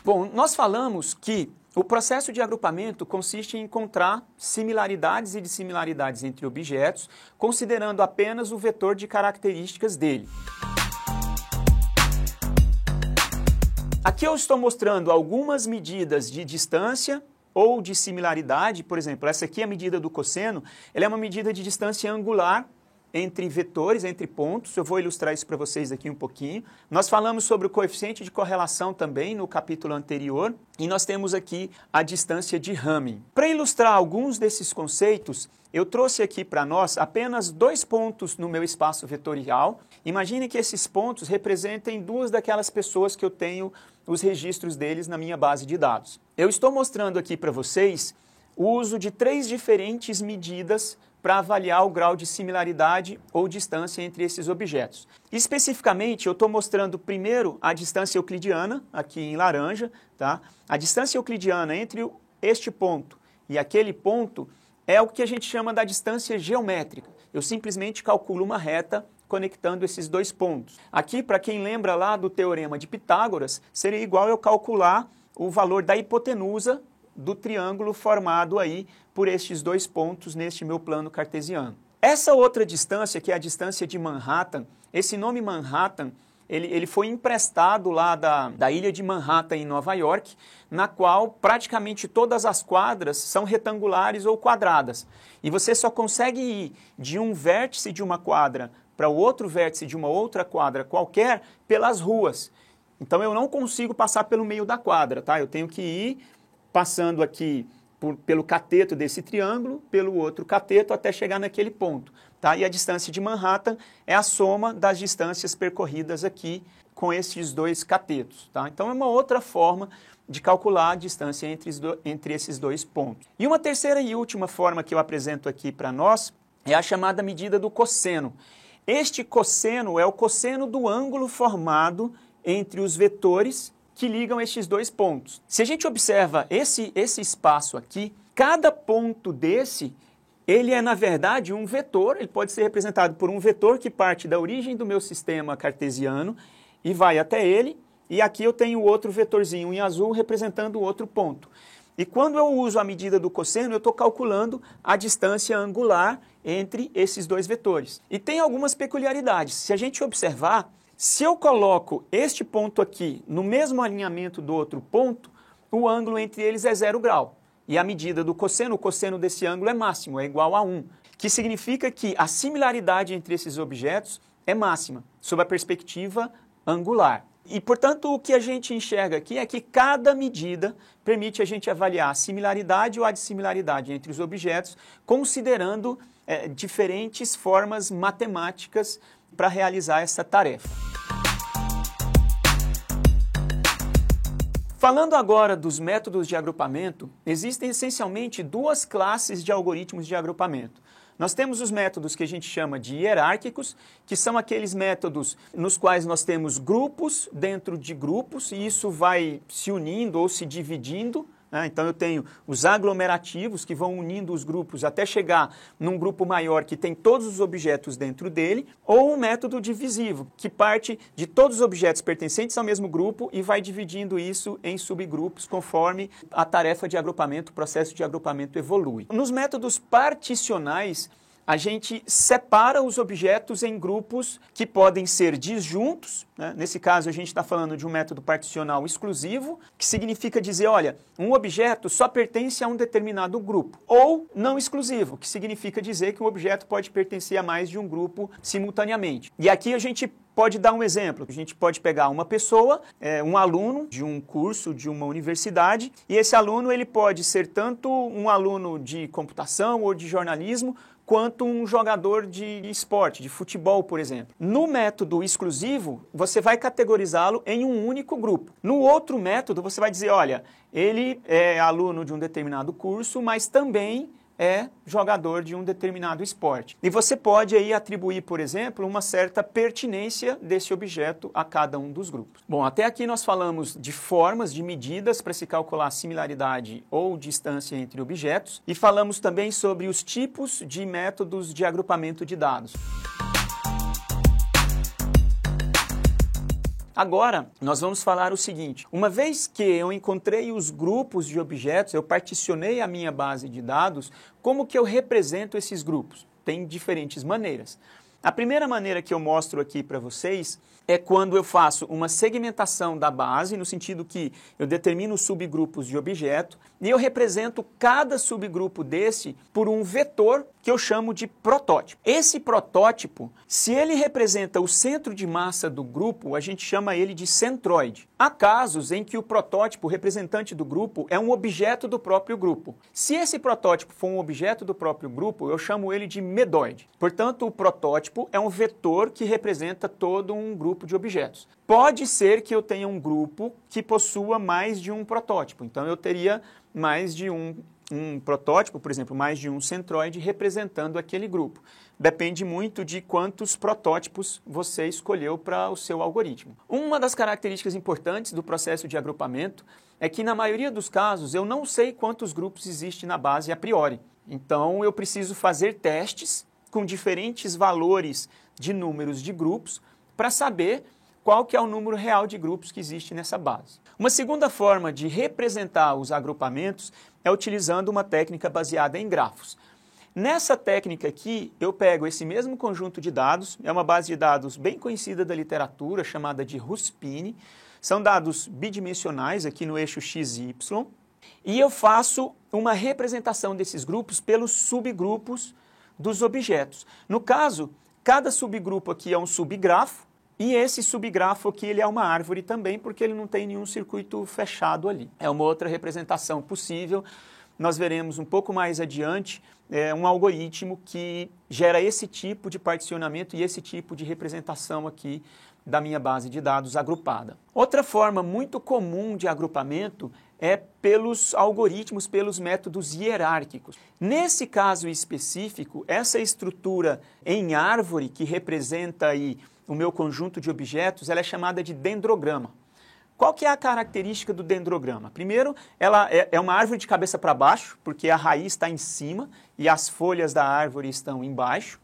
Bom, nós falamos que o processo de agrupamento consiste em encontrar similaridades e dissimilaridades entre objetos, considerando apenas o vetor de características dele. Aqui eu estou mostrando algumas medidas de distância ou de similaridade. Por exemplo, essa aqui é a medida do cosseno, ela é uma medida de distância angular entre vetores, entre pontos. Eu vou ilustrar isso para vocês aqui um pouquinho. Nós falamos sobre o coeficiente de correlação também no capítulo anterior, e nós temos aqui a distância de Hamming. Para ilustrar alguns desses conceitos, eu trouxe aqui para nós apenas 2 pontos no meu espaço vetorial. Imagine que esses pontos representem 2 daquelas pessoas que eu tenho os registros deles na minha base de dados. Eu estou mostrando aqui para vocês o uso de 3 diferentes medidas para avaliar o grau de similaridade ou distância entre esses objetos. Especificamente, eu estou mostrando primeiro a distância euclidiana, aqui em laranja, tá? A distância euclidiana entre este ponto e aquele ponto é o que a gente chama da distância geométrica. Eu simplesmente calculo uma reta conectando esses 2 pontos. Aqui, para quem lembra lá do teorema de Pitágoras, seria igual eu calcular o valor da hipotenusa do triângulo formado aí por estes 2 pontos neste meu plano cartesiano. Essa outra distância, que é a distância de Manhattan, esse nome Manhattan, ele foi emprestado lá da ilha de Manhattan, em Nova York, na qual praticamente todas as quadras são retangulares ou quadradas. E você só consegue ir de um vértice de uma quadra para o outro vértice de uma outra quadra qualquer pelas ruas. Então eu não consigo passar pelo meio da quadra, tá? Eu tenho que ir passando aqui pelo cateto desse triângulo, pelo outro cateto, até chegar naquele ponto. Tá? E a distância de Manhattan é a soma das distâncias percorridas aqui com esses 2 catetos. Tá? Então é uma outra forma de calcular a distância entre esses 2 pontos. E uma terceira e última forma que eu apresento aqui para nós é a chamada medida do cosseno. Este cosseno é o cosseno do ângulo formado entre os vetores que ligam estes 2 pontos. Se a gente observa esse espaço aqui, cada ponto desse, ele é na verdade um vetor, ele pode ser representado por um vetor que parte da origem do meu sistema cartesiano e vai até ele, e aqui eu tenho outro vetorzinho em azul representando outro ponto. E quando eu uso a medida do cosseno, eu estou calculando a distância angular entre esses 2 vetores. E tem algumas peculiaridades. Se a gente observar, se eu coloco este ponto aqui no mesmo alinhamento do outro ponto, o ângulo entre eles é 0 grau. E a medida do cosseno, o cosseno desse ângulo é máximo, é igual a 1, que significa que a similaridade entre esses objetos é máxima, sob a perspectiva angular. E, portanto, o que a gente enxerga aqui é que cada medida permite a gente avaliar a similaridade ou a dissimilaridade entre os objetos, considerando diferentes formas matemáticas para realizar essa tarefa. Falando agora dos métodos de agrupamento, existem essencialmente 2 classes de algoritmos de agrupamento. Nós temos os métodos que a gente chama de hierárquicos, que são aqueles métodos nos quais nós temos grupos dentro de grupos, e isso vai se unindo ou se dividindo. Então eu tenho os aglomerativos que vão unindo os grupos até chegar num grupo maior que tem todos os objetos dentro dele, ou um método divisivo, que parte de todos os objetos pertencentes ao mesmo grupo e vai dividindo isso em subgrupos conforme a tarefa de agrupamento, o processo de agrupamento evolui. Nos métodos particionais, a gente separa os objetos em grupos que podem ser disjuntos, né? Nesse caso, a gente está falando de um método particional exclusivo, que significa dizer, olha, um objeto só pertence a um determinado grupo. Ou não exclusivo, que significa dizer que um objeto pode pertencer a mais de um grupo simultaneamente. E aqui a gente pode dar um exemplo. A gente pode pegar uma pessoa, um aluno de um curso de uma universidade, e esse aluno ele pode ser tanto um aluno de computação ou de jornalismo, quanto um jogador de esporte, de futebol, por exemplo. No método exclusivo, você vai categorizá-lo em um único grupo. No outro método, você vai dizer, olha, ele é aluno de um determinado curso, mas também é jogador de um determinado esporte. E você pode aí atribuir, por exemplo, uma certa pertinência desse objeto a cada um dos grupos. Bom, até aqui nós falamos de formas, de medidas para se calcular similaridade ou distância entre objetos e falamos também sobre os tipos de métodos de agrupamento de dados. Agora, nós vamos falar o seguinte, uma vez que eu encontrei os grupos de objetos, eu particionei a minha base de dados, como que eu represento esses grupos? Tem diferentes maneiras. A primeira maneira que eu mostro aqui para vocês é quando eu faço uma segmentação da base, no sentido que eu determino subgrupos de objeto e eu represento cada subgrupo desse por um vetor que eu chamo de protótipo. Esse protótipo, se ele representa o centro de massa do grupo, a gente chama ele de centroide. Há casos em que o protótipo representante do grupo é um objeto do próprio grupo. Se esse protótipo for um objeto do próprio grupo, eu chamo ele de medoide. Portanto, o protótipo é um vetor que representa todo um grupo de objetos. Pode ser que eu tenha um grupo que possua mais de um protótipo. Então, eu teria mais de um protótipo, por exemplo, mais de um centroide representando aquele grupo. Depende muito de quantos protótipos você escolheu para o seu algoritmo. Uma das características importantes do processo de agrupamento é que, na maioria dos casos, eu não sei quantos grupos existem na base a priori. Então, eu preciso fazer testes com diferentes valores de números de grupos para saber qual que é o número real de grupos que existe nessa base. Uma segunda forma de representar os agrupamentos é utilizando uma técnica baseada em grafos. Nessa técnica aqui, eu pego esse mesmo conjunto de dados, é uma base de dados bem conhecida da literatura, chamada de Ruspini, são dados bidimensionais aqui no eixo x e y, e eu faço uma representação desses grupos pelos subgrupos dos objetos. No caso, cada subgrupo aqui é um subgrafo, e esse subgrafo aqui ele é uma árvore também, porque ele não tem nenhum circuito fechado ali. É uma outra representação possível. Nós veremos um pouco mais adiante um algoritmo que gera esse tipo de particionamento e esse tipo de representação aqui da minha base de dados agrupada. Outra forma muito comum de agrupamento é pelos algoritmos, pelos métodos hierárquicos. Nesse caso específico, essa estrutura em árvore que representa aí o meu conjunto de objetos, ela é chamada de dendrograma. Qual que é a característica do dendrograma? Primeiro, ela é uma árvore de cabeça para baixo, porque a raiz está em cima e as folhas da árvore estão embaixo.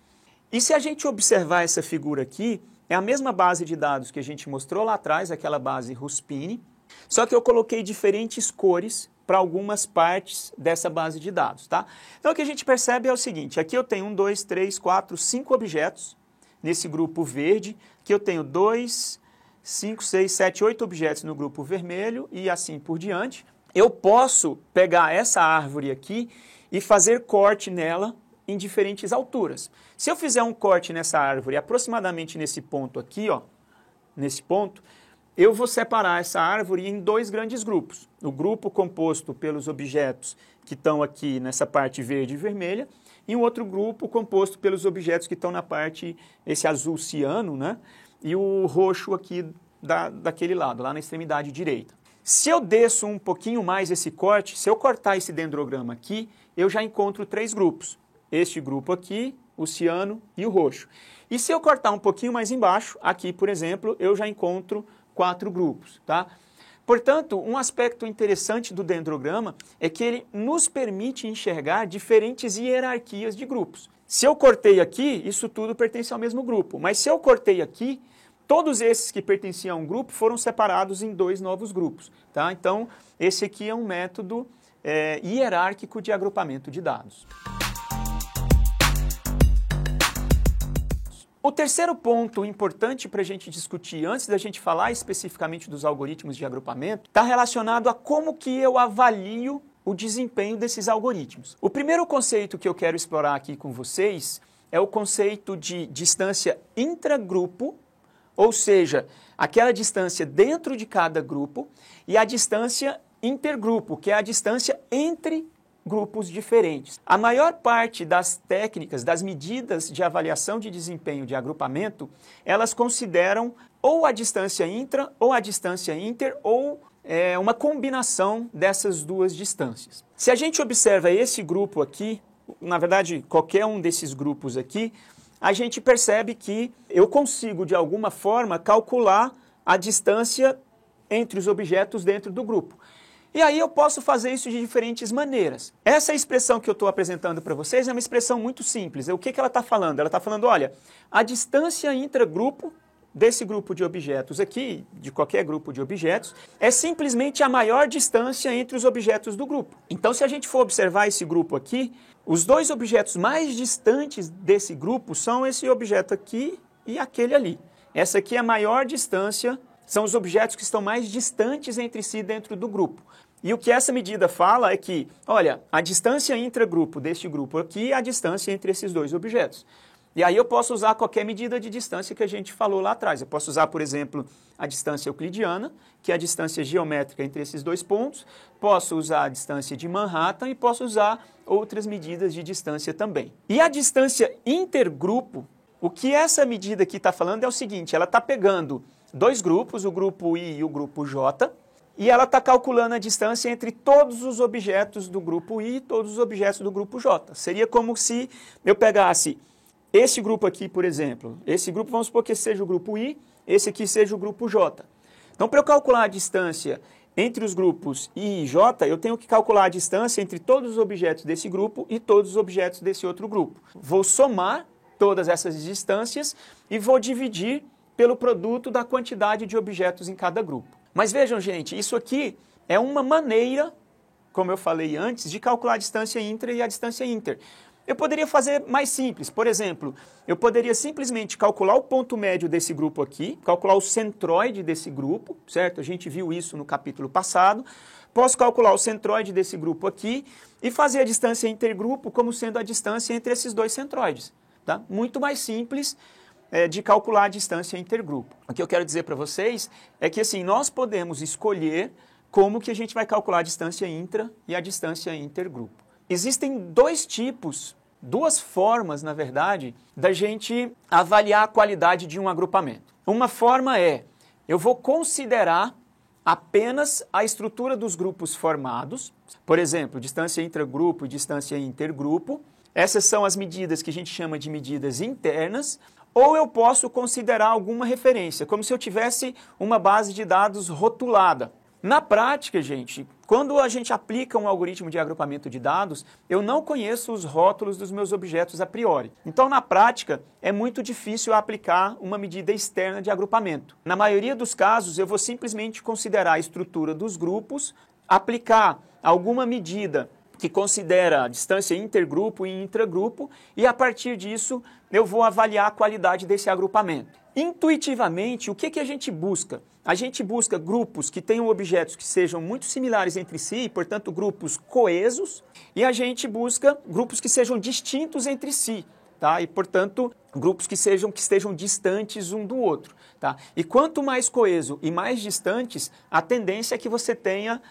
E se a gente observar essa figura aqui, é a mesma base de dados que a gente mostrou lá atrás, aquela base Ruspini, só que eu coloquei diferentes cores para algumas partes dessa base de dados, tá? Então o que a gente percebe é o seguinte, aqui eu tenho 1, 2, 3, 4, 5 objetos, nesse grupo verde, que eu tenho 2, 5, 6, 7, 8 objetos no grupo vermelho e assim por diante. Eu posso pegar essa árvore aqui e fazer corte nela em diferentes alturas. Se eu fizer um corte nessa árvore aproximadamente nesse ponto aqui, ó, nesse ponto, eu vou separar essa árvore em dois grandes grupos. O grupo composto pelos objetos que estão aqui nessa parte verde e vermelha, e um outro grupo composto pelos objetos que estão na parte, esse azul ciano, né? E o roxo aqui daquele lado, lá na extremidade direita. Se eu desço um pouquinho mais esse corte, se eu cortar esse dendrograma aqui, eu já encontro 3 grupos. Este grupo aqui, o ciano e o roxo. E se eu cortar um pouquinho mais embaixo, aqui, por exemplo, eu já encontro 4 grupos, tá? Portanto, um aspecto interessante do dendrograma é que ele nos permite enxergar diferentes hierarquias de grupos. Se eu cortei aqui, isso tudo pertence ao mesmo grupo, mas se eu cortei aqui, todos esses que pertenciam a um grupo foram separados em 2 novos grupos, tá? Então, esse aqui é um método hierárquico de agrupamento de dados. O terceiro ponto importante para a gente discutir, antes da gente falar especificamente dos algoritmos de agrupamento, está relacionado a como que eu avalio o desempenho desses algoritmos. O primeiro conceito que eu quero explorar aqui com vocês é o conceito de distância intragrupo, ou seja, aquela distância dentro de cada grupo, e a distância intergrupo, que é a distância entre grupos diferentes. A maior parte das técnicas, das medidas de avaliação de desempenho de agrupamento, elas consideram ou a distância intra, ou a distância inter, ou uma combinação dessas duas distâncias. Se a gente observa esse grupo aqui, na verdade, qualquer um desses grupos aqui, a gente percebe que eu consigo, de alguma forma, calcular a distância entre os objetos dentro do grupo. E aí eu posso fazer isso de diferentes maneiras. Essa expressão que eu estou apresentando para vocês é uma expressão muito simples. O que ela está falando? Ela está falando, olha, a distância intragrupo desse grupo de objetos aqui, de qualquer grupo de objetos, é simplesmente a maior distância entre os objetos do grupo. Então, se a gente for observar esse grupo aqui, os dois objetos mais distantes desse grupo são esse objeto aqui e aquele ali. Essa aqui é a maior distância, são os objetos que estão mais distantes entre si dentro do grupo. E o que essa medida fala é que, olha, a distância intragrupo deste grupo aqui é a distância entre esses dois objetos. E aí eu posso usar qualquer medida de distância que a gente falou lá atrás. Eu posso usar, por exemplo, a distância euclidiana, que é a distância geométrica entre esses dois pontos. Posso usar a distância de Manhattan e posso usar outras medidas de distância também. E a distância intergrupo, o que essa medida aqui está falando é o seguinte, ela está pegando dois grupos, o grupo I e o grupo J, e ela está calculando a distância entre todos os objetos do grupo I e todos os objetos do grupo J. Seria como se eu pegasse esse grupo aqui, por exemplo, esse grupo, vamos supor que esse seja o grupo I, esse aqui seja o grupo J. Então, para eu calcular a distância entre os grupos I e J, eu tenho que calcular a distância entre todos os objetos desse grupo e todos os objetos desse outro grupo. Vou somar todas essas distâncias e vou dividir pelo produto da quantidade de objetos em cada grupo. Mas vejam, gente, isso aqui é uma maneira, como eu falei antes, de calcular a distância intra e a distância inter. Eu poderia fazer mais simples, por exemplo, eu poderia simplesmente calcular o ponto médio desse grupo aqui, calcular o centroide desse grupo, certo? A gente viu isso no capítulo passado. Posso calcular o centroide desse grupo aqui e fazer a distância intergrupo como sendo a distância entre esses dois centroides, tá? Muito mais simples de calcular a distância intergrupo. O que eu quero dizer para vocês é que assim, nós podemos escolher como que a gente vai calcular a distância intra e a distância intergrupo. Existem duas formas, na verdade, da gente avaliar a qualidade de um agrupamento. Uma forma é, eu vou considerar apenas a estrutura dos grupos formados, por exemplo, distância intragrupo e distância intergrupo. Essas são as medidas que a gente chama de medidas internas, ou eu posso considerar alguma referência, como se eu tivesse uma base de dados rotulada. Na prática, gente, quando a gente aplica um algoritmo de agrupamento de dados, eu não conheço os rótulos dos meus objetos a priori. Então, na prática, é muito difícil aplicar uma medida externa de agrupamento. Na maioria dos casos, eu vou simplesmente considerar a estrutura dos grupos, aplicar alguma medida que considera a distância intergrupo e intragrupo, e a partir disso eu vou avaliar a qualidade desse agrupamento. Intuitivamente, o que a gente busca? A gente busca grupos que tenham objetos que sejam muito similares entre si, portanto grupos coesos, e a gente busca grupos que sejam distintos entre si, tá? E portanto grupos que estejam distantes um do outro, tá? E quanto mais coeso e mais distantes, a tendência é que você tenha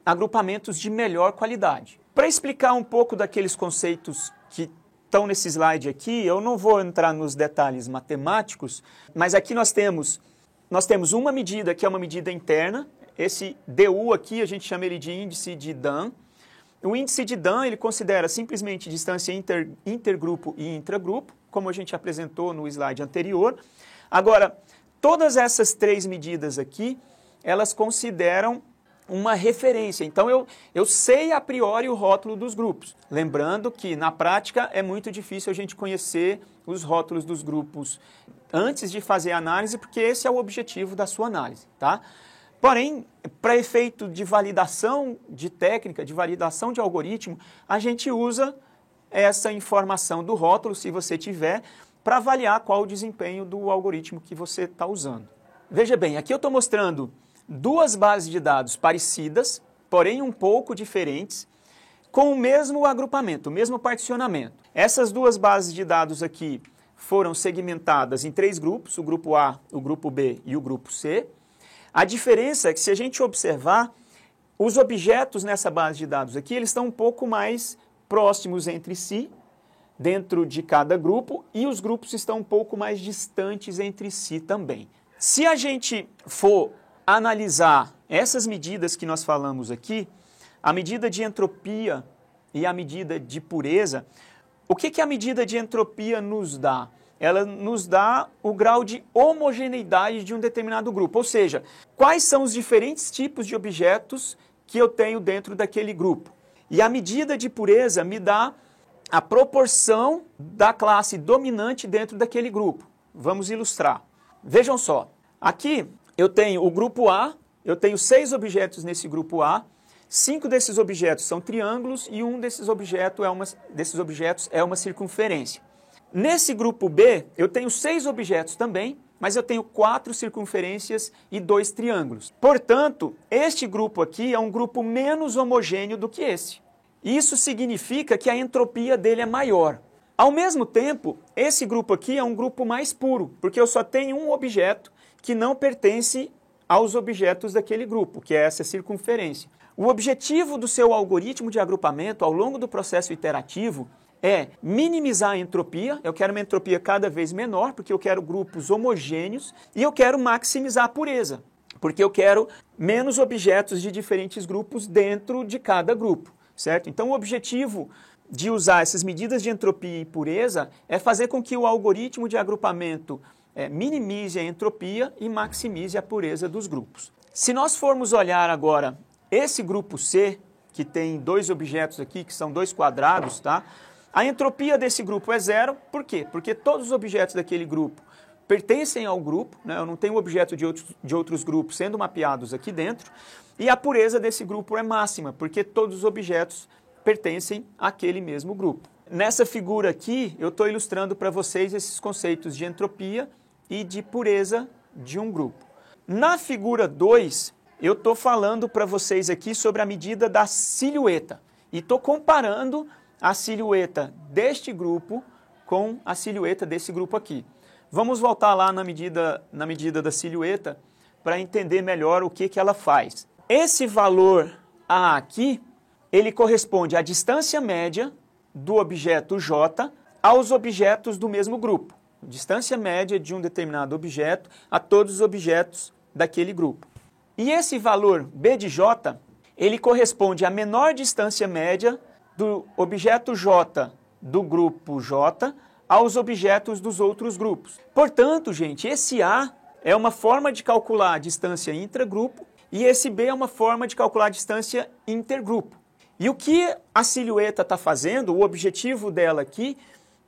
agrupamentos de melhor qualidade. Para explicar um pouco daqueles conceitos que estão nesse slide aqui, eu não vou entrar nos detalhes matemáticos, mas aqui nós temos uma medida que é uma medida interna, esse DU aqui a gente chama ele de índice de Dan. O índice de Dan ele considera simplesmente distância intergrupo e intragrupo, como a gente apresentou no slide anterior. Agora, todas essas três medidas aqui, elas consideram uma referência. Então, eu sei a priori o rótulo dos grupos. Lembrando que, na prática, é muito difícil a gente conhecer os rótulos dos grupos antes de fazer a análise, porque esse é o objetivo da sua análise, tá? Porém, para efeito de validação de técnica, de validação de algoritmo, a gente usa essa informação do rótulo, se você tiver, para avaliar qual o desempenho do algoritmo que você está usando. Veja bem, aqui eu estou mostrando duas bases de dados parecidas, porém um pouco diferentes, com o mesmo agrupamento, o mesmo particionamento. Essas duas bases de dados aqui foram segmentadas em três grupos, o grupo A, o grupo B e o grupo C. A diferença é que, se a gente observar, os objetos nessa base de dados aqui, eles estão um pouco mais próximos entre si, dentro de cada grupo, e os grupos estão um pouco mais distantes entre si também. Se a gente for analisar essas medidas que nós falamos aqui, a medida de entropia e a medida de pureza, o que a medida de entropia nos dá? Ela nos dá o grau de homogeneidade de um determinado grupo, ou seja, quais são os diferentes tipos de objetos que eu tenho dentro daquele grupo. E a medida de pureza me dá a proporção da classe dominante dentro daquele grupo. Vamos ilustrar. Vejam só, aqui eu tenho o grupo A, eu tenho 6 objetos nesse grupo A, 5 desses objetos são triângulos e um desses objetos é uma circunferência. Nesse grupo B, eu tenho 6 objetos também, mas eu tenho 4 circunferências e 2 triângulos. Portanto, este grupo aqui é um grupo menos homogêneo do que esse. Isso significa que a entropia dele é maior. Ao mesmo tempo, esse grupo aqui é um grupo mais puro, porque eu só tenho um objeto que não pertence aos objetos daquele grupo, que é essa circunferência. O objetivo do seu algoritmo de agrupamento ao longo do processo iterativo é minimizar a entropia, eu quero uma entropia cada vez menor, porque eu quero grupos homogêneos, e eu quero maximizar a pureza, porque eu quero menos objetos de diferentes grupos dentro de cada grupo, certo? Então o objetivo de usar essas medidas de entropia e pureza é fazer com que o algoritmo de agrupamento minimize a entropia e maximize a pureza dos grupos. Se nós formos olhar agora esse grupo C, que tem 2 objetos aqui, que são 2 quadrados, tá? A entropia desse grupo é 0, por quê? Porque todos os objetos daquele grupo pertencem ao grupo, né? Eu não tenho objeto de outros grupos sendo mapeados aqui dentro, e a pureza desse grupo é máxima, porque todos os objetos pertencem àquele mesmo grupo. Nessa figura aqui, eu estou ilustrando para vocês esses conceitos de entropia e de pureza de um grupo. Na figura 2, eu estou falando para vocês aqui sobre a medida da silhueta, e estou comparando a silhueta deste grupo com a silhueta desse grupo aqui. Vamos voltar lá na medida da silhueta para entender melhor o que ela faz. Esse valor A aqui, ele corresponde à distância média do objeto J aos objetos do mesmo grupo. Distância média de um determinado objeto a todos os objetos daquele grupo. E esse valor B de J, ele corresponde à menor distância média do objeto J do grupo J aos objetos dos outros grupos. Portanto, gente, esse A é uma forma de calcular a distância intragrupo e esse B é uma forma de calcular a distância intergrupo. E o que a silhueta está fazendo, o objetivo dela aqui,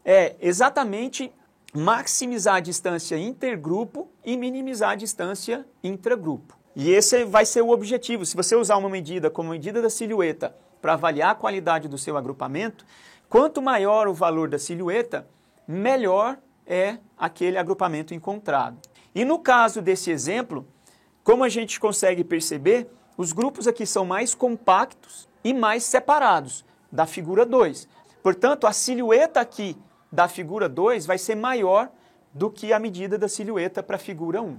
é exatamente maximizar a distância intergrupo e minimizar a distância intragrupo. E esse vai ser o objetivo. Se você usar uma medida como a medida da silhueta para avaliar a qualidade do seu agrupamento, quanto maior o valor da silhueta, melhor é aquele agrupamento encontrado. E no caso desse exemplo, como a gente consegue perceber, os grupos aqui são mais compactos e mais separados da figura 2. Portanto, a silhueta aqui da figura 2 vai ser maior do que a medida da silhueta para a figura 1.